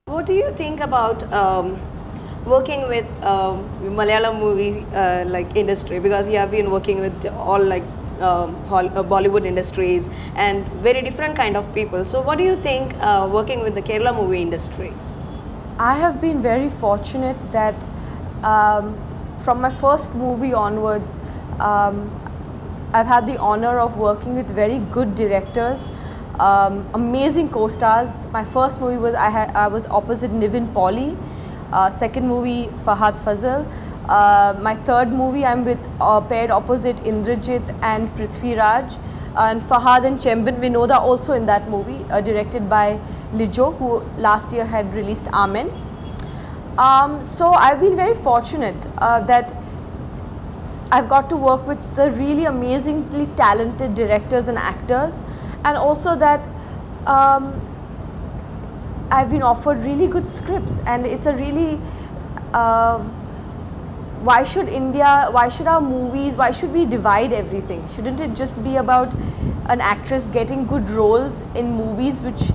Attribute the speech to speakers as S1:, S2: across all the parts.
S1: What do you think about working with Malayalam movie like industry? Because you have been working with all like Bollywood industries and very different kind of people. So what do you think working with the Kerala movie industry?
S2: I have been very fortunate that from my first movie onwards, I've had the honor of working with very good directors, amazing co-stars. My first movie was I was opposite Nivin Pauly. Second movie Fahad Fazal. My third movie I'm with paired opposite Indrajit and Prithvi Raj. And Fahad and Chemban Vinoda also in that movie, directed by Lijo, who last year had released Amen. So I've been very fortunate that I've got to work with the really amazingly talented directors and actors, and also that I've been offered really good scripts, and it's a really why should our movies, why should we divide everything? Shouldn't it just be about an actress getting good roles in movies which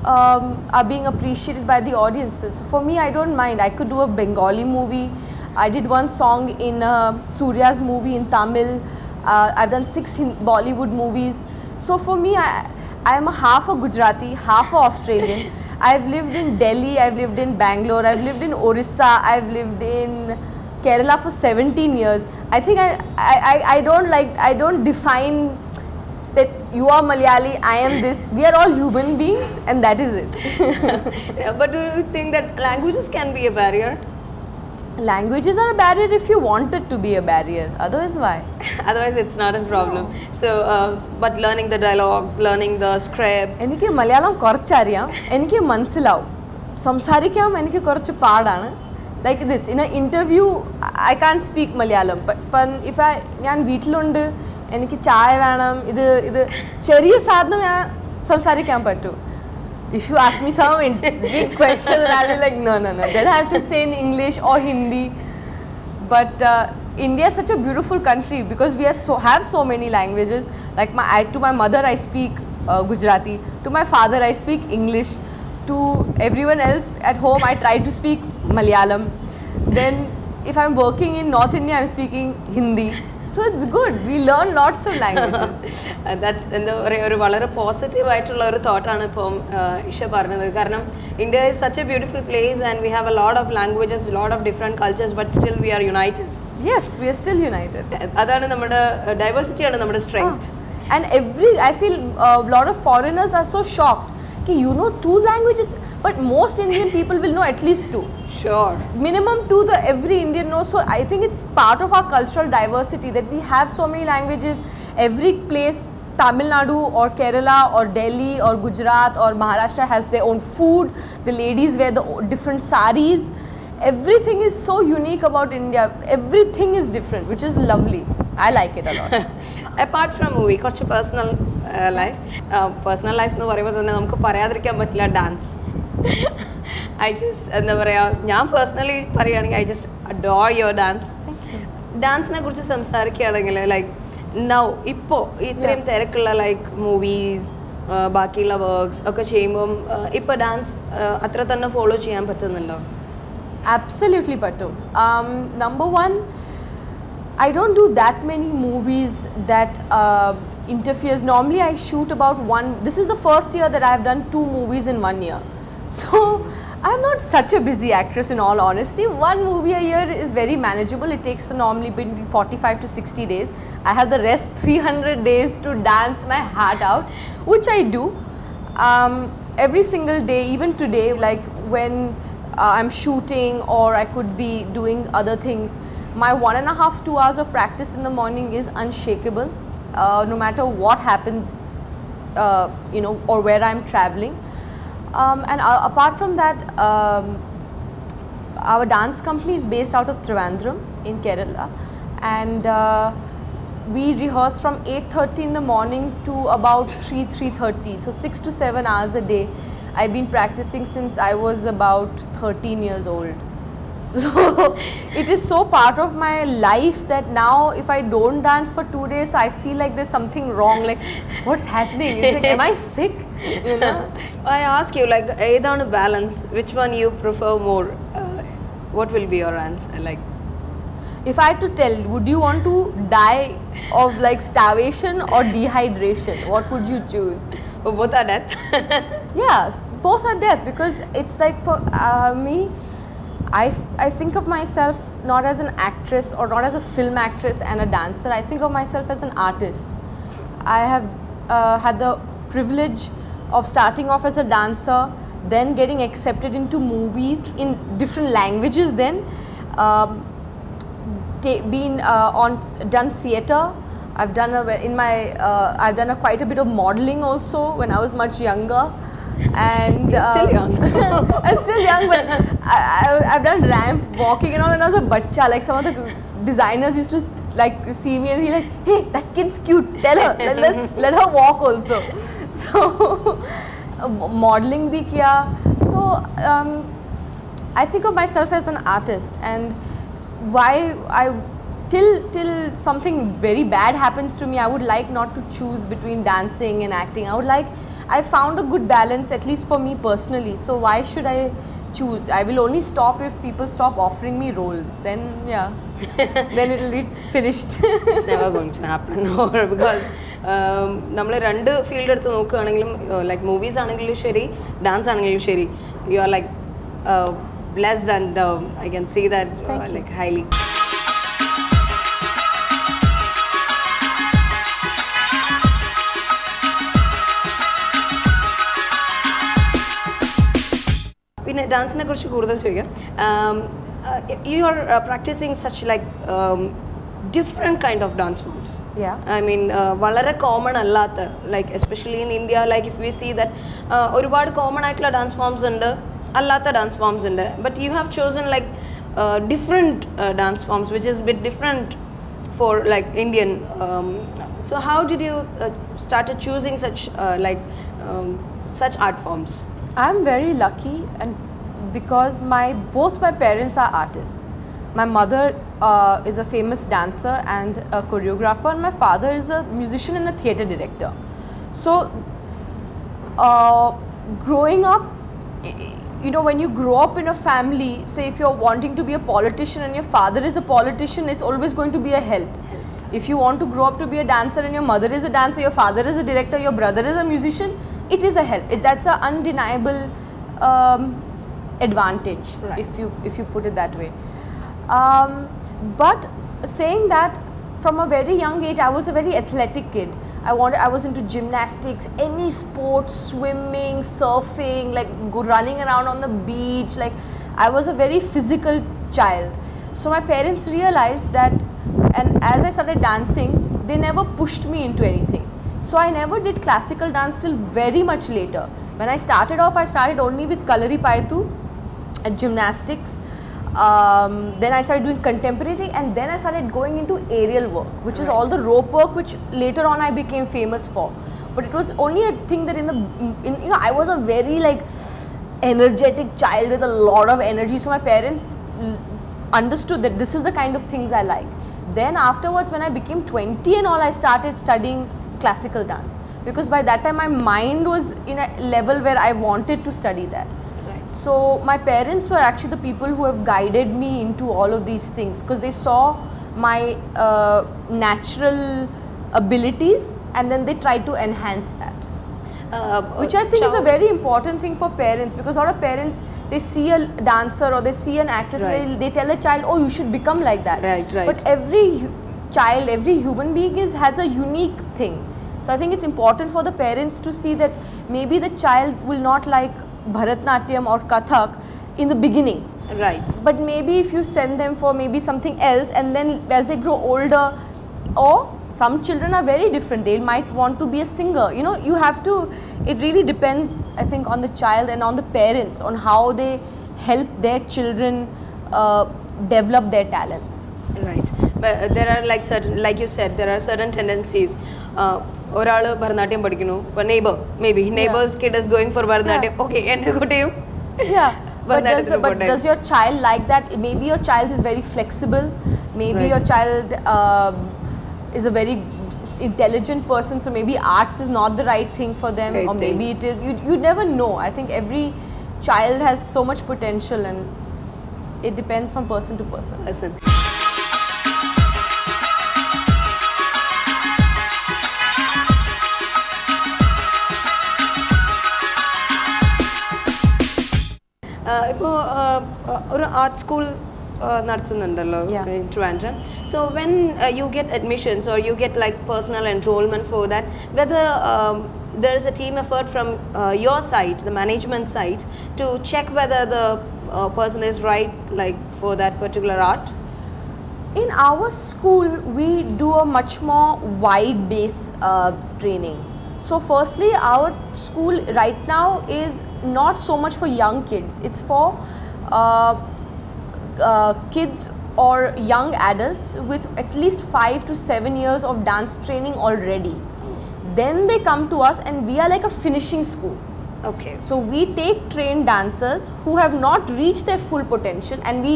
S2: are being appreciated by the audiences? So for me, I don't mind. I could do a Bengali movie. I did one song in Surya's movie in Tamil. I've done 6 Bollywood movies. So for me, I am half a Gujarati, half a Australian. I've lived in Delhi, I've lived in Bangalore, I've lived in Orissa, I've lived in Kerala for 17 years. I think I don't define that you are Malayali, I am this. We are all human beings, and that is it.
S1: Yeah, but do you think that languages can be a barrier?
S2: Languages are a barrier if you want it to be a barrier. Otherwise, why?
S1: Otherwise, it's not a problem. No. So, but learning the dialogues, learning the script.
S2: എനിക്ക് മലയാളം കുറച്ചറിയാം, എനിക്ക് മനസ്സിലാവും. സംസാരിക്കാൻ എനിക്ക് കുറച്ച് പാടാണ്. Like this, in an interview, I can't speak Malayalam. But if ഞാൻ വീട്ടിലുണ്ട്, എനിക്ക് ചായ വേണം, ഇത് ചെറിയ സാധനം ഞാൻ സംസാരിക്കാൻ പറ്റും. If you ask me some big question, I'll be like, no. Then I have to say in English or Hindi. But India is such a beautiful country because we have so many languages. Like to my mother, I speak Gujarati. To my father, I speak English. To everyone else at home, I try to speak Malayalam. Then if I'm working in North India, I'm speaking Hindi. So it's good. We learn lots of languages.
S1: That's a very positive thought. Isha Sharvani. India is such a beautiful place, and we have a lot of languages, a lot of different cultures, but still we are united.
S2: Yes, we are still united.
S1: That's diversity is our strength.
S2: And I feel a lot of foreigners are so shocked. You know 2 languages, but most Indian people will know at least 2.
S1: Sure.
S2: Minimum 2 every Indian knows. So I think it's part of our cultural diversity that we have so many languages. Every place, Tamil Nadu or Kerala or Delhi or Gujarat or Maharashtra has their own food. The ladies wear the different saris. Everything is so unique about India. Everything is different, which is lovely. I like it a lot.
S1: Apart from movie, personal life. Personal life no dance. I just personally I just adore your dance.
S2: Thank you.
S1: Dance na kurichu samsarikkayanengil like now ippo itrem therakkulla like movies baakiyulla works okke cheyyumbom ippo dance atra thanne follow cheyan pattunnallo?
S2: Absolutely pattum. Number 1, I don't do that many movies that interferes. Normally I shoot about 1. This is the first year that I have done 2 movies in 1 year. So I'm not such a busy actress, in all honesty. 1 movie a year is very manageable. It takes normally between 45 to 60 days. I have the rest 300 days to dance my heart out, which I do every single day. Even today, like when I'm shooting or I could be doing other things, my 1.5 to 2 hours of practice in the morning is unshakable, no matter what happens, or where I'm traveling. And apart from that, our dance company is based out of Trivandrum in Kerala, and we rehearse from 8:30 in the morning to about 3:30, so 6 to 7 hours a day. I've been practicing since I was about 13 years old. So it is so part of my life that now if I don't dance for 2 days, I feel like there's something wrong. Like, what's happening? It's like, am I sick? You know?
S1: I ask you, like, either balance, which one you prefer more? What will be your answer? Like,
S2: if I had to tell, would you want to die of like starvation or dehydration? What would you choose?
S1: oh, both are death.
S2: Yeah, both are death, because it's like for me, I think of myself not as an actress or not as a film actress and a dancer. I think of myself as an artist. I have had the privilege of starting off as a dancer, then getting accepted into movies in different languages, then done theatre. I've done quite a bit of modeling also when I was much younger. And
S1: you're still young.
S2: I'm still young, but I've done ramp walking and all when I was a bacha. Like, some of the designers used to like see me and be like, hey, that kid's cute, tell her, let her walk also. So modeling bhi kiya. So I think of myself as an artist, and till something very bad happens to me, I would like not to choose between dancing and acting. I found a good balance, at least for me personally. So why should I choose? I will only stop if people stop offering me roles. Then yeah, then it'll be finished.
S1: It's never going to happen. Or because we two fields like movies dance you are like blessed, and I can see that like highly. Dance you are practicing such like different kind of dance forms.
S2: Yeah.
S1: I mean, valare common allatha, like especially in India, like if we see that ഒരുപാട് common ആയിട്ടുള്ള dance forms ഉണ്ട്, അല്ലാത്ത dance forms ഉണ്ട്, but you have chosen like different dance forms which is a bit different for like Indian. So how did you started choosing such such art forms?
S2: I'm very lucky, and because both my parents are artists. My mother is a famous dancer and a choreographer, and my father is a musician and a theatre director. So growing up, you know, when you grow up in a family, say if you're wanting to be a politician and your father is a politician, it's always going to be a help. If you want to grow up to be a dancer and your mother is a dancer, your father is a director, your brother is a musician, it is a help. That's an undeniable advantage, right, if you put it that way. But saying that, from a very young age, I was a very athletic kid. I was into gymnastics, any sport, swimming, surfing, like running around on the beach. Like, I was a very physical child. So my parents realized that, and as I started dancing, they never pushed me into anything. So I never did classical dance till very much later. When I started off, I started only with Kalari Paitu and gymnastics. Then I started doing contemporary, and then I started going into aerial work, which is all the rope work, which later on I became famous for. But it was only a thing that you know, I was a very like energetic child with a lot of energy. So my parents understood that this is the kind of things I like. Then afterwards, when I became 20 and all, I started studying classical dance, because by that time my mind was in a level where I wanted to study that. Right. So my parents were actually the people who have guided me into all of these things, because they saw my natural abilities and then they tried to enhance that. Which I think is a very important thing for parents, because a lot of parents, they see a dancer or they see an actress, right, and they tell a child, oh, you should become like that. Right, right. But every child, every human being has a unique thing. So I think it's important for the parents to see that maybe the child will not like Bharatnatyam or Kathak in the beginning. Right. But maybe if you send them for maybe something else, and then as they grow older, or some children are very different, they might want to be a singer. You know, you have to, it really depends, I think, on the child and on the parents, on how they help their children develop their talents.
S1: Right. But there are like certain, like you said, there are certain tendencies. Oralu Bharatanatyam padikunu, a neighbor, maybe neighbor's kid is going for Bharatanatyam. Okay, and go to you.
S2: Yeah. but does your child like that? Maybe your child is very flexible. Maybe
S1: Right.
S2: your child is a very intelligent person, so maybe arts is not the right thing for them,
S1: Right
S2: or
S1: thing.
S2: maybe it is. You never know. I think every child has so much potential, and it depends from person to person.
S1: Listen. ഇപ്പോൾ ഒരു art school നടത്തുന്നുണ്ടല്ലോ
S2: Yeah.
S1: in Trivandrum. So when you get admissions or you get like personal enrollment for that, whether there is a team effort from your side, the management side, to check whether the person is right like for that particular art?
S2: In our school, we do a much more wide base training. So firstly, our school right now is not so much for young kids. It's for kids or young adults with at least 5 to 7 years of dance training already. Then they come to us, and we are like a finishing school.
S1: Okay.
S2: So we take trained dancers who have not reached their full potential, and we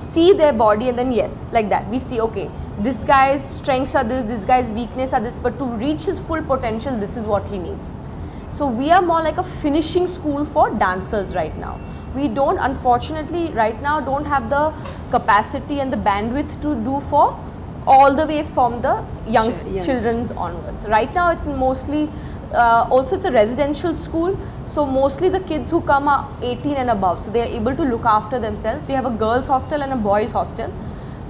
S2: see their body, and then yes, like that we see, okay, this guy's strengths are this guy's weakness are this, but to reach his full potential, this is what he needs. So we are more like a finishing school for dancers right now. We don't, unfortunately, right now don't have the capacity and the bandwidth to do for all the way from the young children's onwards. Right now it's mostly also it's a residential school, so mostly the kids who come are 18 and above, so they are able to look after themselves. We have a girls hostel and a boys hostel,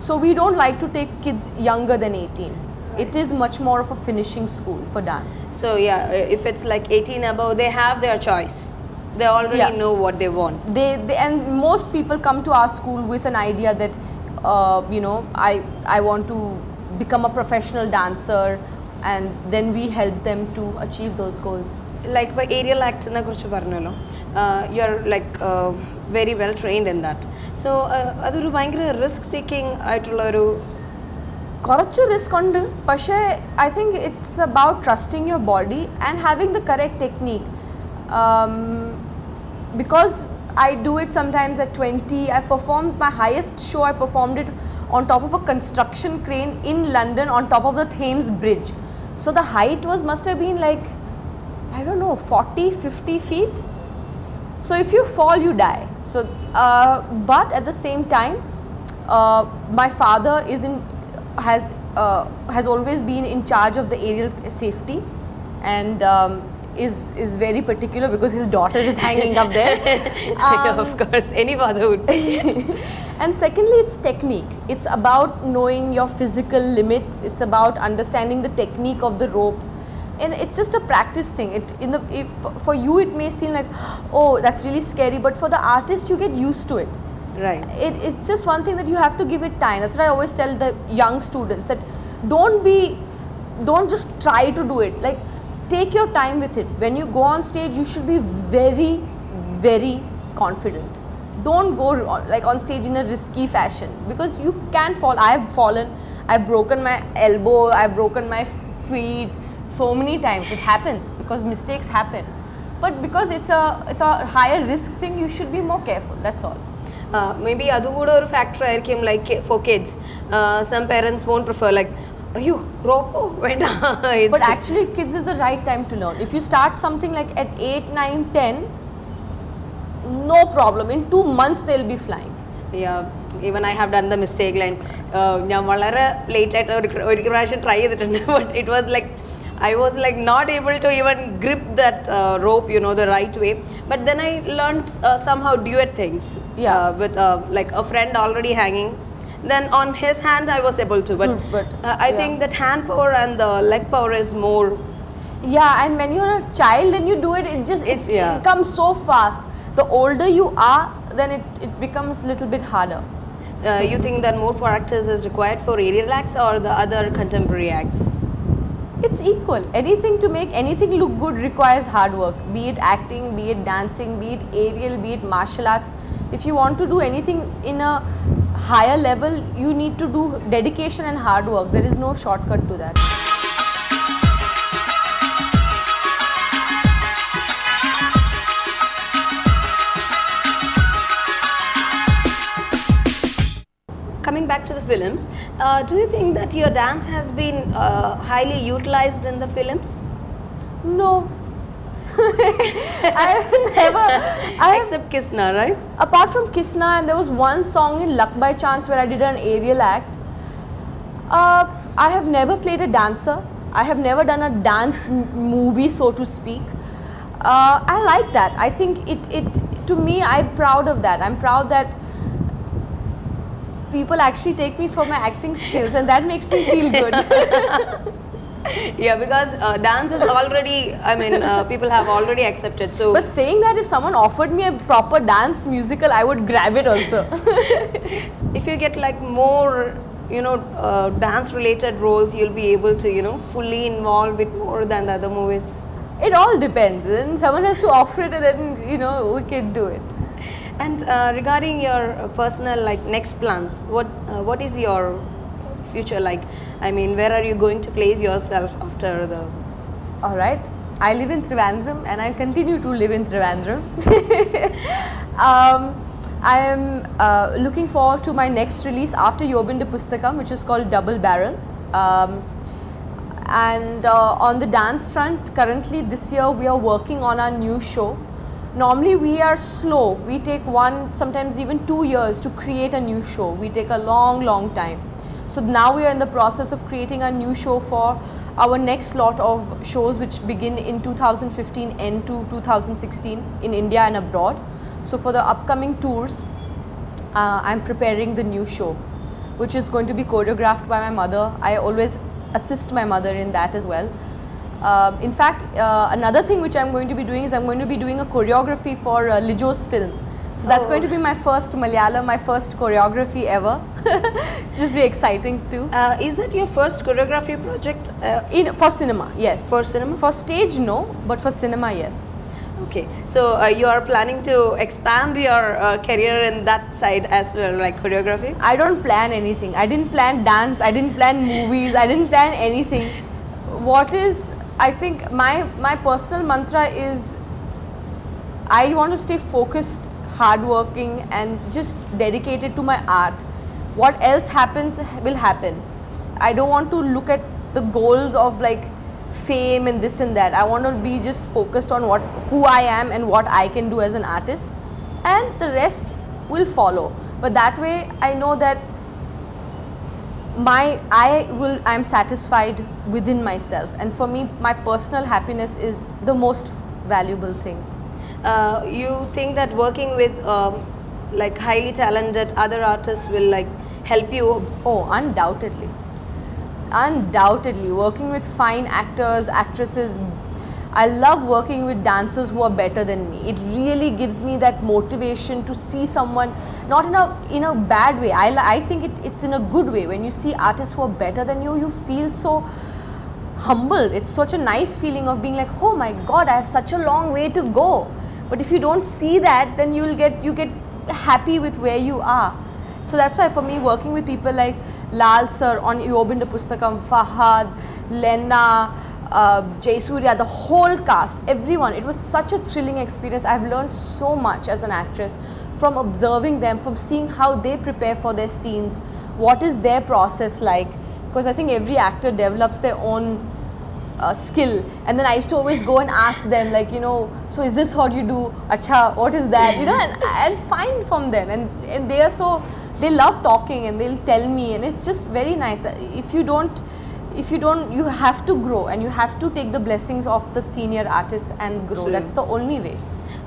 S2: so we don't like to take kids younger than 18. It is much more of a finishing school for dance.
S1: So yeah, if it's like 18 above, they have their choice. They already
S2: Yeah.
S1: know what they want.
S2: They and most people come to our school with an idea that you know, I want to become a professional dancer, and then we help them to achieve those goals.
S1: Like by aerial act na kurichu parnallo, you are like very well trained in that. So adoru bhayangara risk taking aayittulla oru
S2: കുറച്ച് risk ഉണ്ട്, പക്ഷേ I think it's about trusting your body and having the correct technique. Because I do it sometimes at 20. I performed my highest show, I performed it on top of a construction crane in London on top of the Thames Bridge. So the height must have been like, I don't know, 40-50 feet. So if you fall, you die. So but at the same time, my father has always been in charge of the aerial safety, and is very particular because his daughter is hanging up there.
S1: of course, any father would.
S2: And secondly, it's technique. It's about knowing your physical limits. It's about understanding the technique of the rope, and it's just a practice thing. For you it may seem like, oh, that's really scary, but for the artist, you get used to it.
S1: Right.
S2: It's just one thing that you have to give it time. That's what I always tell the young students, that don't just try to do it. Like, take your time with it. When you go on stage, you should be very, very confident. Don't go like on stage in a risky fashion, because you can fall. I have fallen. I've broken my elbow. I've broken my feet so many times. It happens because mistakes happen. But because it's a higher risk thing, you should be more careful. That's all.
S1: Maybe adu kuda oru factor aayirkum, like for kids. Some parents won't prefer like, ayyo rope venda.
S2: But actually, kids is the right time to learn. If you start something like at 8, 9, 10, no problem. In 2 months they'll be flying.
S1: Yeah, even I have done the mistake line. ഞാൻ വളരെ late ആയിട്ട് ഒരു പ്രാവശ്യം try ചെയ്തിട്ടുണ്ട്, but it was like I was like not able to even grip that rope, you know, the right way. But then I learned somehow duet things.
S2: Yeah.
S1: With like a friend already hanging. Then on his hand I was able to. But I think that hand power and the leg power is more.
S2: Yeah, and when you're a child and you do it, it comes so fast. The older you are, then it becomes a little bit harder.
S1: You think that more practice is required for aerial acts or the other contemporary acts?
S2: It's equal. Anything to make anything look good requires hard work. Be it acting, be it dancing, be it aerial, be it martial arts. If you want to do anything in a higher level, you need to do dedication and hard work. There is no shortcut to that.
S1: coming back to the films, do you think that your dance has been highly utilized in the films?
S2: No.
S1: Except Kisna, right?
S2: Apart from Kisna, and there was one song in Luck by Chance where I did an aerial act. I have never played a dancer. I have never done a dance movie, so to speak. I like that. I think to me, I'm proud of that. I'm proud that people actually take me for my acting skills, and that makes me feel good.
S1: Yeah, because dance is already, I mean, people have already accepted. So,
S2: but saying that, if someone offered me a proper dance musical, I would grab it also.
S1: If you get like more, you know, dance related roles, you'll be able to, you know, fully involve it more than the other movies.
S2: It all depends, and someone has to offer it, and then, you know, we can do it.
S1: And regarding your personal like next plans, what is your future like? I mean, where are you going to place yourself after the...
S2: Alright, I live in Trivandrum and I continue to live in Trivandrum. I am looking forward to my next release after Yobinda Pustakam, which is called Double Barrel. And on the dance front, currently this year we are working on our new show. Normally we are slow. We take 1, sometimes even 2 years to create a new show. We take a long time. So now we are in the process of creating a new show for our next lot of shows, which begin in 2015 end to 2016 in India and abroad. So for the upcoming tours, I'm preparing the new show, which is going to be choreographed by my mother. I always assist my mother in that as well. In fact, another thing which I'm going to be doing is I'm going to be doing a choreography for Lijo's film. So that's going to be my first Malayalam, my first choreography ever. It's just be exciting too.
S1: Is that your first choreography project?
S2: For cinema, yes.
S1: For cinema?
S2: For stage, no, but for cinema, yes.
S1: Okay, so you are planning to expand your career in that side as well, like choreography?
S2: I don't plan anything. I didn't plan dance, I didn't plan movies, I didn't plan anything. What is, I think my personal mantra is, I want to stay focused, hardworking and just dedicated to my art. What else happens will happen. I don't want to look at the goals of like fame and this and that. I want to be just focused on who I am and what I can do as an artist, and the rest will follow. But that way I know that I'm satisfied within myself, and for me my personal happiness is the most valuable thing.
S1: You think that working with like highly talented other artists will like help you?
S2: Oh, undoubtedly. Undoubtedly. Working with fine actors, actresses. I love working with dancers who are better than me. It really gives me that motivation to see someone, not in a bad way. I think it's in a good way. When you see artists who are better than you, you feel so humble. It's such a nice feeling of being like, oh my God, I have such a long way to go. But if you don't see that, then you get happy with where you are. So that's why for me, working with people like Lal sir on Yobinda Pustakam, Fahad, Lena, Jayasuriya, the whole cast, everyone, it was such a thrilling experience. I've learned so much as an actress from observing them, from seeing how they prepare for their scenes, what is their process like, because I think every actor develops their own skill, and then I used to always go and ask them, like, you know, so is this what you do? Acha, what is that? You know, and find from them, and they are so, they love talking and they'll tell me, and it's just very nice. If you don't, you have to grow, and you have to take the blessings of the senior artists and grow.
S1: True.
S2: That's the only way.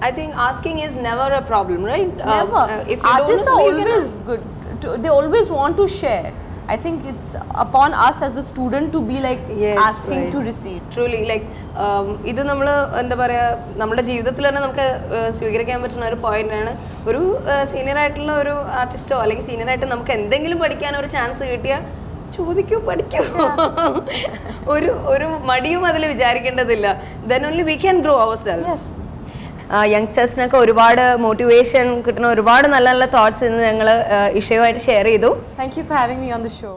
S1: I think asking is never a problem, right?
S2: Never.
S1: If you
S2: artists
S1: don't know,
S2: are always good. They always want to share. I think it's upon us as the student to be like asking to receive.
S1: Truly, like ഇത് നമ്മൾ എന്താ പറയാ നമ്മുടെ ജീവിതത്തിൽ തന്നെ നമുക്ക് സ്വീകരിക്കാൻ പറ്റുന്ന ഒരു പോയിന്റ് ആണ്. ഒരു സീനിയർ ആയിട്ടുള്ള ഒരു ആർട്ടിസ്റ്റോ അല്ലെങ്കിൽ സീനിയർ ആയിട്ട് നമുക്ക് എന്തെങ്കിലും പഠിക്കാൻ ഒരു ചാൻസ് കിട്ടിയാൽ ചോദിക്കൂ, പഠിക്കൂ. ഒരു മടിയും അതിൽ വിചാരിക്കേണ്ടതില്ല. Then only we can grow ourselves. യങ്സ്റ്റേഴ്സിനൊക്കെ ഒരുപാട് മോട്ടിവേഷൻ കിട്ടുന്ന ഒരുപാട് നല്ല നല്ല തോട്ട്സ് ഇന്ന് ഞങ്ങൾ ഇഷയുമായിട്ട് ഷെയർ ചെയ്തു.
S2: Thank you for having me on the show.